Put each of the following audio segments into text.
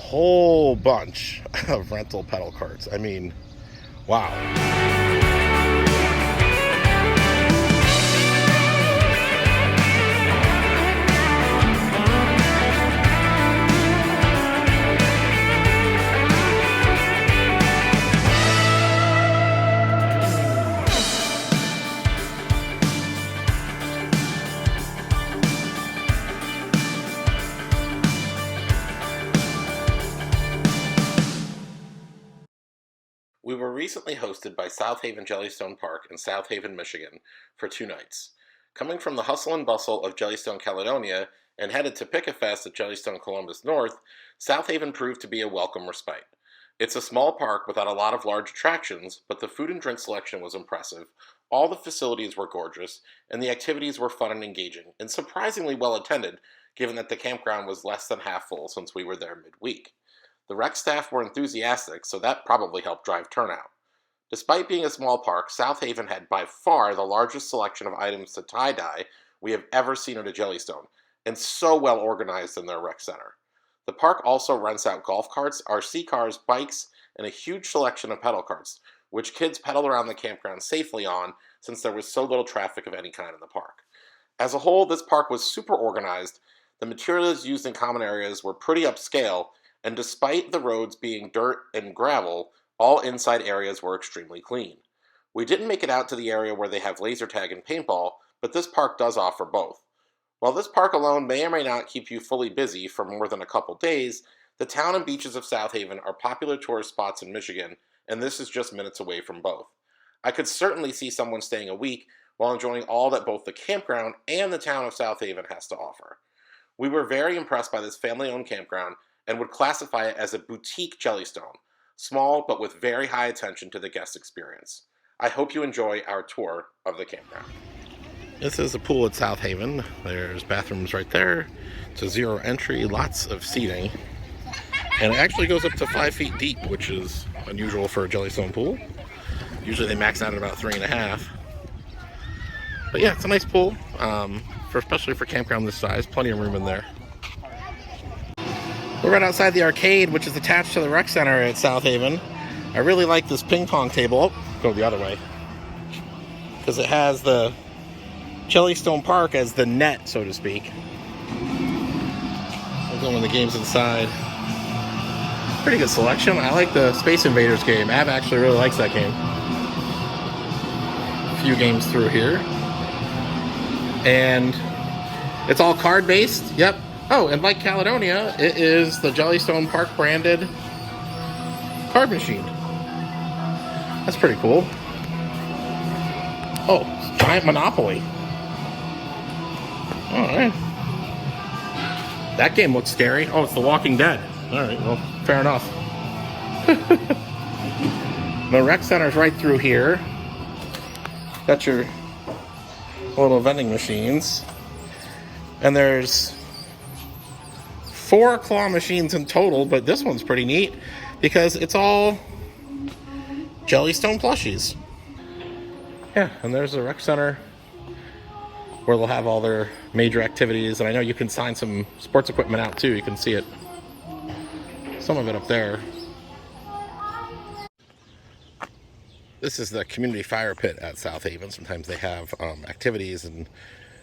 whole bunch of rental pedal carts. I mean, wow. We were recently hosted by South Haven Jellystone Park in South Haven, Michigan, for 2 nights. Coming from the hustle and bustle of Jellystone, Caledonia, and headed to Pick-a-Fest at Jellystone, Columbus North, South Haven proved to be a welcome respite. It's a small park without a lot of large attractions, but the food and drink selection was impressive, all the facilities were gorgeous, and the activities were fun and engaging, and surprisingly well attended, given that the campground was less than half full since we were there midweek. The rec staff were enthusiastic, so that probably helped drive turnout. Despite being a small park, South Haven had by far the largest selection of items to tie-dye we have ever seen at a Jellystone, and so well organized in their rec center. The park also rents out golf carts, RC cars, bikes, and a huge selection of pedal carts, which kids pedal around the campground safely on since there was so little traffic of any kind in the park. As a whole, this park was super organized, the materials used in common areas were pretty upscale, and despite the roads being dirt and gravel, all inside areas were extremely clean. We didn't make it out to the area where they have laser tag and paintball, but this park does offer both. While this park alone may or may not keep you fully busy for more than a couple days, the town and beaches of South Haven are popular tourist spots in Michigan, and this is just minutes away from both. I could certainly see someone staying a week while enjoying all that both the campground and the town of South Haven has to offer. We were very impressed by this family-owned campground, and would classify it as a boutique Jellystone, small but with very high attention to the guest experience. I hope you enjoy our tour of the campground. This is a pool at South Haven. There's bathrooms right there. It's a zero entry, lots of seating. And it actually goes up to 5 feet deep, which is unusual for a Jellystone pool. Usually they max out at about 3.5. But yeah, it's a nice pool, especially for campground this size. Plenty of room in there. We're right outside the arcade, which is attached to the rec center at South Haven. I really like this ping pong table. Go the other way. Because it has the Jellystone Park as the net, so to speak. We'll go in the games inside. Pretty good selection. I like the Space Invaders game. Ab actually really likes that game. A few games through here. And it's all card-based. Yep. Oh, and like Caledonia, it is the Jellystone Park branded card machine. That's pretty cool. Oh, giant Monopoly. Alright. That game looks scary. Oh, it's The Walking Dead. Alright, well, fair enough. The rec center's right through here. Got your little vending machines. And there's 4 claw machines in total, but this one's pretty neat because it's all Jellystone plushies. Yeah, and there's the rec center where they'll have all their major activities, and I know you can sign some sports equipment out too. You can see it, some of it up there. This is the community fire pit at South Haven. Sometimes they have activities and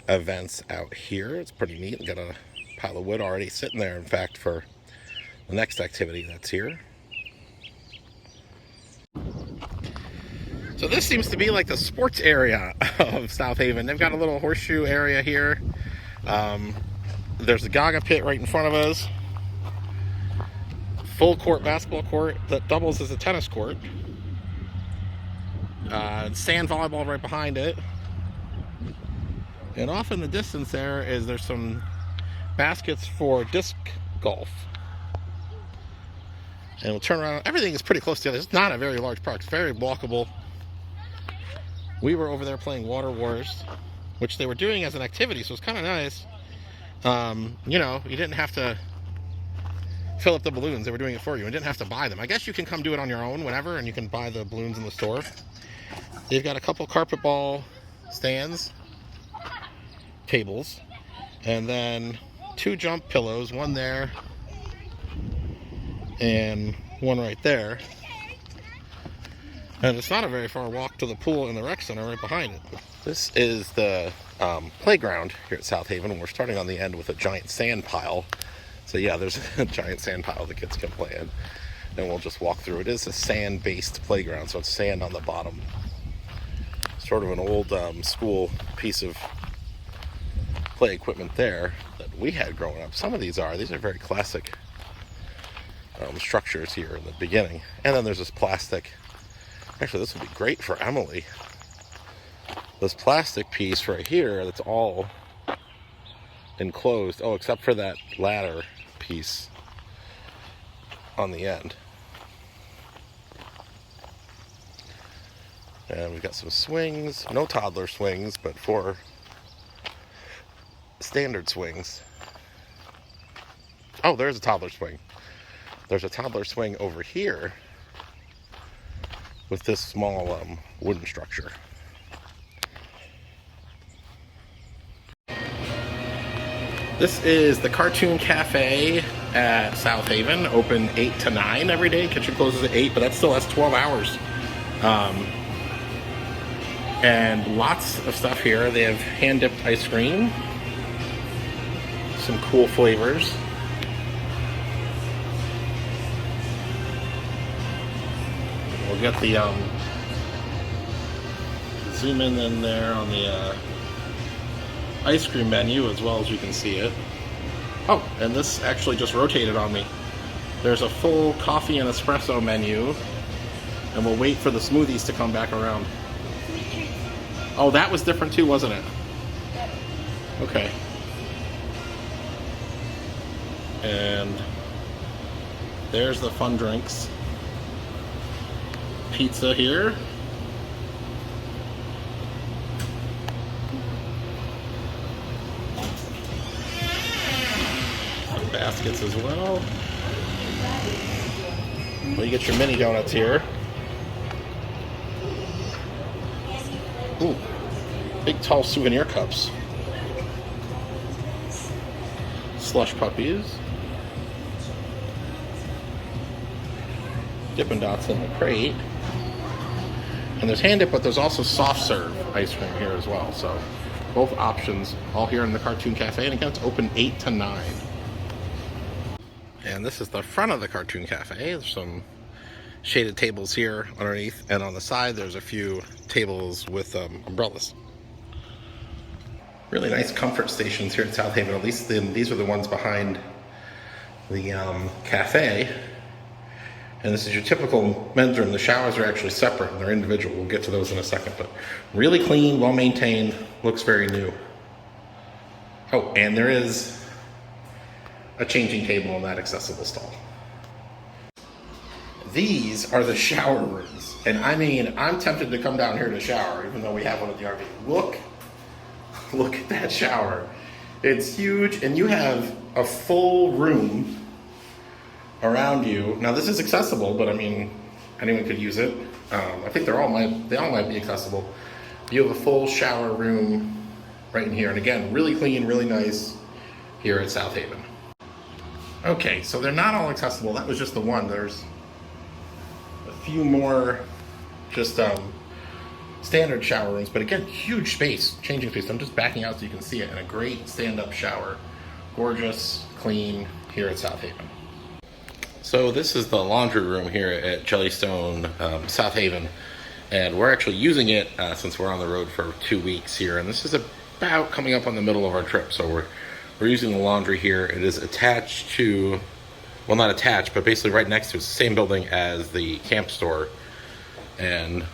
events out here. It's pretty neat. Got a pile of wood already sitting there, in fact, for the next activity that's here. So this seems to be like the sports area of South Haven. They've got a little horseshoe area here. There's the Gaga pit right in front of us. Full court basketball court that doubles as a tennis court. Sand volleyball right behind it. And off in the distance there's some baskets for disc golf. And we'll turn around. Everything is pretty close together. It's not a very large park. It's very walkable. We were over there playing Water Wars, which they were doing as an activity, so it's kind of nice. You know, you didn't have to fill up the balloons. They were doing it for you. You didn't have to buy them. I guess you can come do it on your own whenever, and you can buy the balloons in the store. They've got a couple carpet ball stands, tables, and then 2 jump pillows, one there and one right there. And it's not a very far walk to the pool and the rec center right behind it. This is the playground here at South Haven. We're starting on the end with a giant sand pile. So yeah, there's a giant sand pile the kids can play in. And we'll just walk through. It is a sand-based playground, so it's sand on the bottom. Sort of an old school piece of play equipment there that we had growing up. Some of these are very classic structures here in the beginning. And then there's this plastic. Actually, this would be great for Emily. This plastic piece right here that's all enclosed. Oh, except for that ladder piece on the end. And we've got some swings. No toddler swings, but 4 standard swings. Oh, there's a toddler swing. There's a toddler swing over here with this small wooden structure. This is the Cartoon Cafe at South Haven, open 8 to 9 every day. Kitchen closes at 8, but that still has 12 hours. And lots of stuff here. They have hand-dipped ice cream, some cool flavors. We'll get the zoom in there on the ice cream menu as well as you can see it. Oh, and this actually just rotated on me. There's a full coffee and espresso menu, and we'll wait for the smoothies to come back around. Oh, that was different too, wasn't it? Okay. And there's the fun drinks. Pizza here. Some baskets as well. Well, you get your mini donuts here. Ooh, big tall souvenir cups. Slush puppies. Dippin' Dots in the crate. And there's hand dip, but there's also soft serve ice cream here as well. So both options all here in the Cartoon Cafe. And again, it's open 8 to 9. And this is the front of the Cartoon Cafe. There's some shaded tables here underneath, and on the side there's a few tables with umbrellas. Really nice comfort stations here in South Haven. At least these are the ones behind the cafe. And this is your typical men's room. The showers are actually separate and they're individual. We'll get to those in a second, but really clean, well maintained, looks very new. Oh, and there is a changing table in that accessible stall. These are the shower rooms. And I mean, I'm tempted to come down here to shower, even though we have one at the RV. Look at that shower. It's huge, and you have a full room around you. Now this is accessible, but I mean, anyone could use it. I think they all might be accessible. You have a full shower room right in here. And again, really clean, really nice here at South Haven. Okay, so they're not all accessible. That was just the one. There's a few more just standard shower rooms, but again, huge space, changing space. I'm just backing out so you can see it, and a great stand-up shower. Gorgeous, clean here at South Haven. So this is the laundry room here at Jellystone, South Haven, and we're actually using it since we're on the road for 2 weeks here, and this is about coming up on the middle of our trip, so we're using the laundry here. It is attached to, well, not attached, but basically right next to, it's the same building as the camp store, and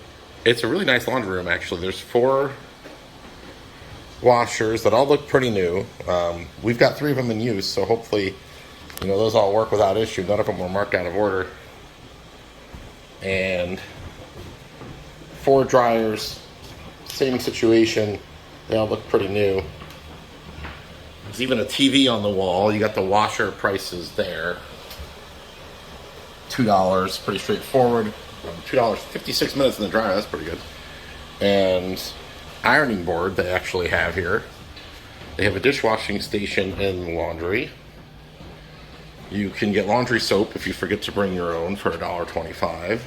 it's a really nice laundry room, actually. There's 4 washers that all look pretty new. We've got 3 of them in use, so hopefully, you know, those all work without issue. None of them were marked out of order. And 4 dryers, same situation. They all look pretty new. There's even a TV on the wall. You got the washer prices there. $2, pretty straightforward. $2, 56 minutes in the dryer, that's pretty good. And ironing board they actually have here. They have a dishwashing station in the laundry. You can get laundry soap if you forget to bring your own for $1.25.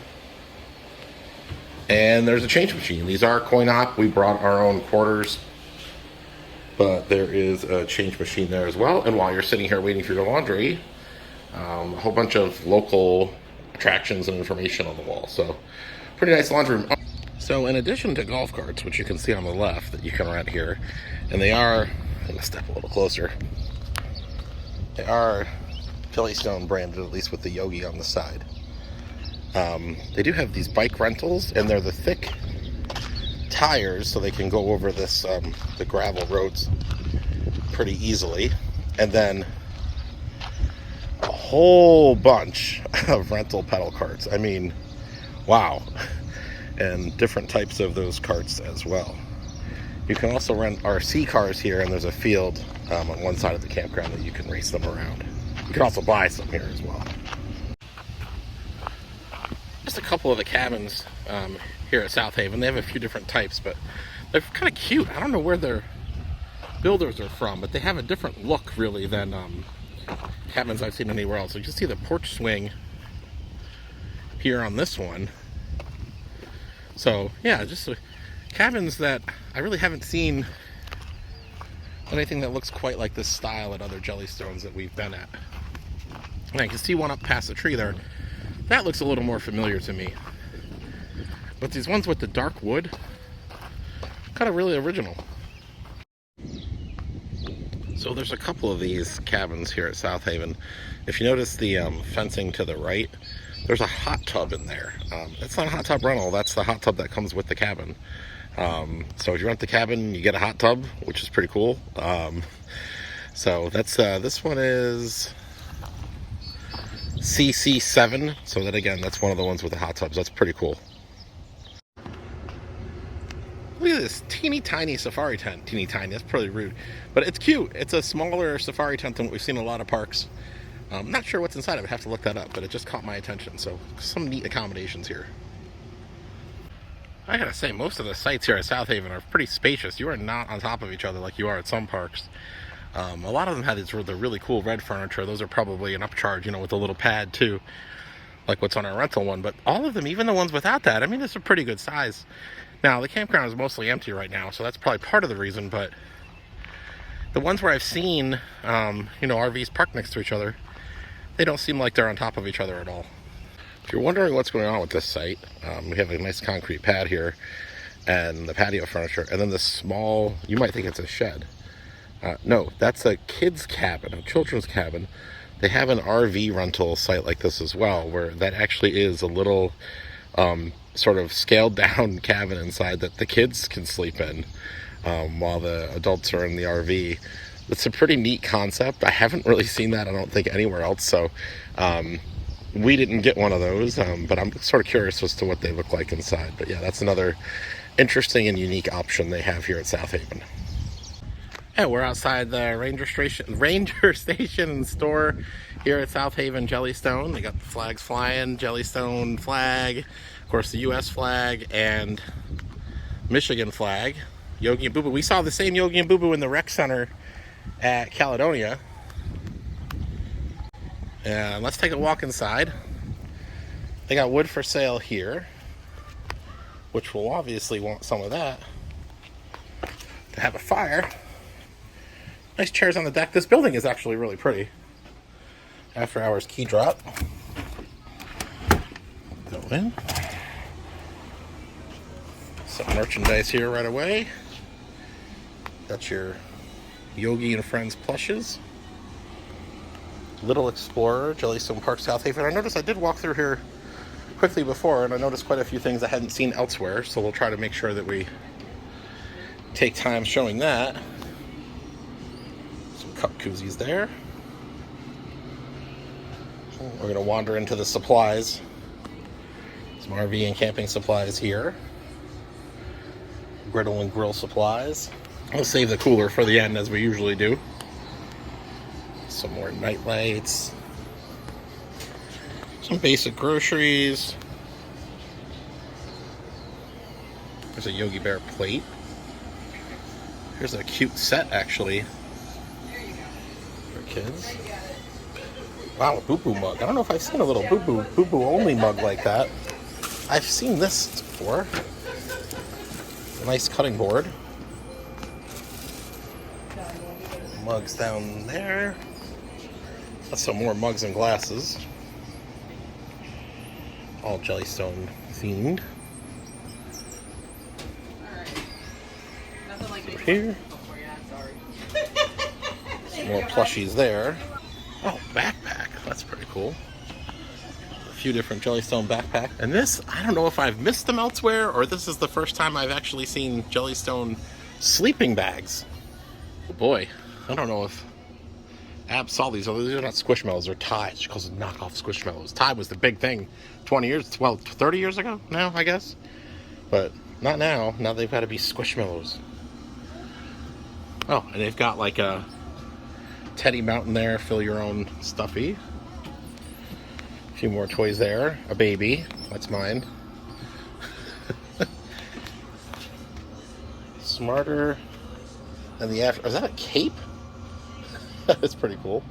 And there's a change machine. These are coin op. We brought our own quarters, but there is a change machine there as well. And while you're sitting here waiting for your laundry, a whole bunch of local attractions and information on the wall. So pretty nice laundry room. So in addition to golf carts, which you can see on the left that you can rent here, and they are, I'm going to step a little closer, they are Jellystone branded, at least with the Yogi on the side. They do have these bike rentals, and they're the thick tires, so they can go over this the gravel roads pretty easily. And then a whole bunch of rental pedal carts. I mean, wow. And different types of those carts as well. You can also rent RC cars here, and there's a field on one side of the campground that you can race them around. You can also buy some here as well. Just a couple of the cabins here at South Haven. They have a few different types, but they're kind of cute. I don't know where their builders are from, but they have a different look really than cabins I've seen anywhere else. So you can see the porch swing here on this one. So yeah, just cabins that I really haven't seen anything that looks quite like this style at other Jellystones that we've been at. And I can see one up past the tree there. That looks a little more familiar to me. But these ones with the dark wood, kind of really original. So there's a couple of these cabins here at South Haven. If you notice the fencing to the right, there's a hot tub in there. It's not a hot tub rental, that's the hot tub that comes with the cabin. So if you rent the cabin, you get a hot tub, which is pretty cool. So that's this one is CC7, so that again, that's one of the ones with the hot tubs. That's pretty cool. Look at this teeny tiny safari tent. Teeny tiny, that's probably rude, but it's cute. It's a smaller safari tent than what we've seen in a lot of parks. I'm not sure what's inside of it, I have to look that up, but it just caught my attention. So some neat accommodations here. I gotta say, most of the sites here at South Haven are pretty spacious. You are not on top of each other like you are at some parks. A lot of them have the really cool red furniture. Those are probably an upcharge, you know, with a little pad too, like what's on our rental one. But all of them, even the ones without that, I mean, it's a pretty good size. Now, the campground is mostly empty right now, so that's probably part of the reason, but the ones where I've seen, you know, RVs parked next to each other, they don't seem like they're on top of each other at all. If you're wondering what's going on with this site, we have a nice concrete pad here and the patio furniture, and then the small, you might think it's a shed. No, that's a kid's cabin, a children's cabin. They have an RV rental site like this as well, where that actually is a little sort of scaled down cabin inside that the kids can sleep in while the adults are in the RV. It's a pretty neat concept. I haven't really seen that, I don't think, anywhere else. So we didn't get one of those, but I'm sort of curious as to what they look like inside. But yeah, that's another interesting and unique option they have here at South Haven. Yeah, we're outside the Ranger Station and store here at South Haven Jellystone. They got the flags flying, Jellystone flag, of course the US flag, and Michigan flag. Yogi and Boo Boo. We saw the same Yogi and Boo Boo in the rec center at Caledonia. And let's take a walk inside. They got wood for sale here, which we'll obviously want some of that to have a fire. Nice chairs on the deck. This building is actually really pretty. After hours key drop. Go in. Some merchandise here right away. Got your Yogi and Friends plushes. Little Explorer, Jellystone Park, South Haven. I noticed I did walk through here quickly before, and I noticed quite a few things I hadn't seen elsewhere, so we'll try to make sure that we take time showing that. Some cup koozies there. We're going to wander into the supplies. Some RV and camping supplies here. Griddle and grill supplies. We'll save the cooler for the end, as we usually do. Some more night lights. Some basic groceries. There's a Yogi Bear plate. Here's a cute set, actually, for kids. Wow, a boo-boo mug. I don't know if I've seen a little boo-boo only mug like that. I've seen this before. A nice cutting board. Mugs down there. That's some more mugs and glasses. All Jellystone themed. Over here. Some more plushies there. Oh, backpack. That's pretty cool. A few different Jellystone backpacks. And this, I don't know if I've missed them elsewhere or this is the first time I've actually seen Jellystone sleeping bags. Oh boy, I don't know if Ab saw these. Oh, these are not Squishmallows, they're Tide. She calls them knockoff Squishmallows. Tide was the big thing 20 years, well, 30 years ago now, I guess. But not now. Now they've got to be Squishmallows. Oh, and they've got like a Teddy Mountain there, fill your own stuffy. A few more toys there. A baby, that's mine. Smarter than the after. Is that a cape? That's pretty cool.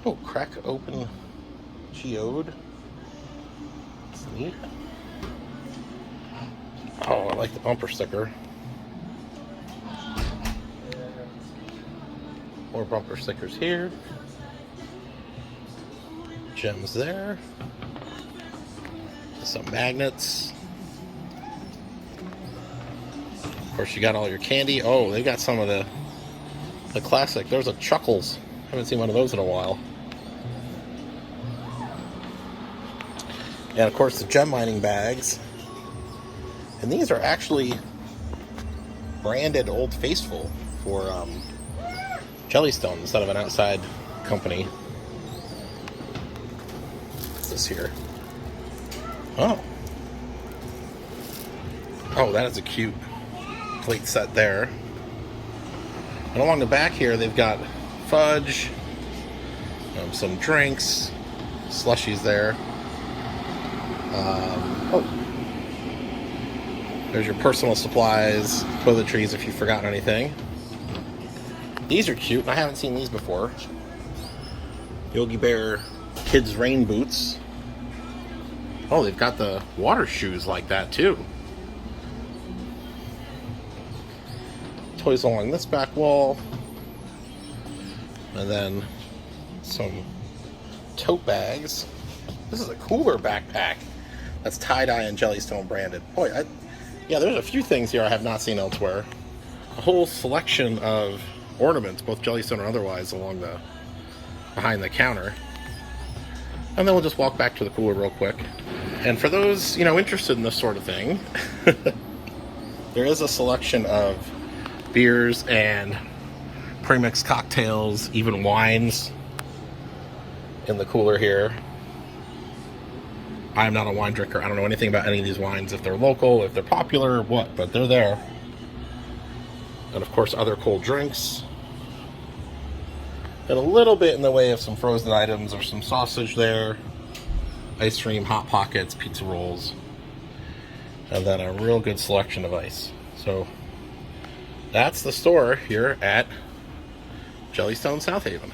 Oh, crack open geode. That's neat. Oh, I like the bumper sticker. More bumper stickers here. Gems there. Some magnets. Of course, you got all your candy. Oh, they got some of the classic. There's a Chuckles. Haven't seen one of those in a while. And of course, the gem mining bags. And these are actually branded Old Faithful for Jellystone instead of an outside company. What's this here? Oh. Oh, that is a cute plate set there. And along the back here, they've got fudge, some drinks, slushies there. Oh. There's your personal supplies, toiletries if you've forgotten anything. These are cute, and I haven't seen these before. Yogi Bear kids' rain boots. Oh, they've got the water shoes like that too. Toys along this back wall. And then some tote bags. This is a cooler backpack. That's tie-dye and Jellystone branded. Boy, yeah, there's a few things here I have not seen elsewhere. A whole selection of ornaments, both Jellystone and otherwise, along the behind the counter. And then we'll just walk back to the cooler real quick. And for those, interested in this sort of thing, there is a selection of beers and premixed cocktails, even wines in the cooler here. I'm not a wine drinker. I don't know anything about any of these wines, if they're local, if they're popular, or what, but they're there. And of course, other cold drinks. And a little bit in the way of some frozen items or some sausage there. Ice cream, Hot Pockets, pizza rolls. And then a real good selection of ice. So that's the store here at Jellystone, South Haven.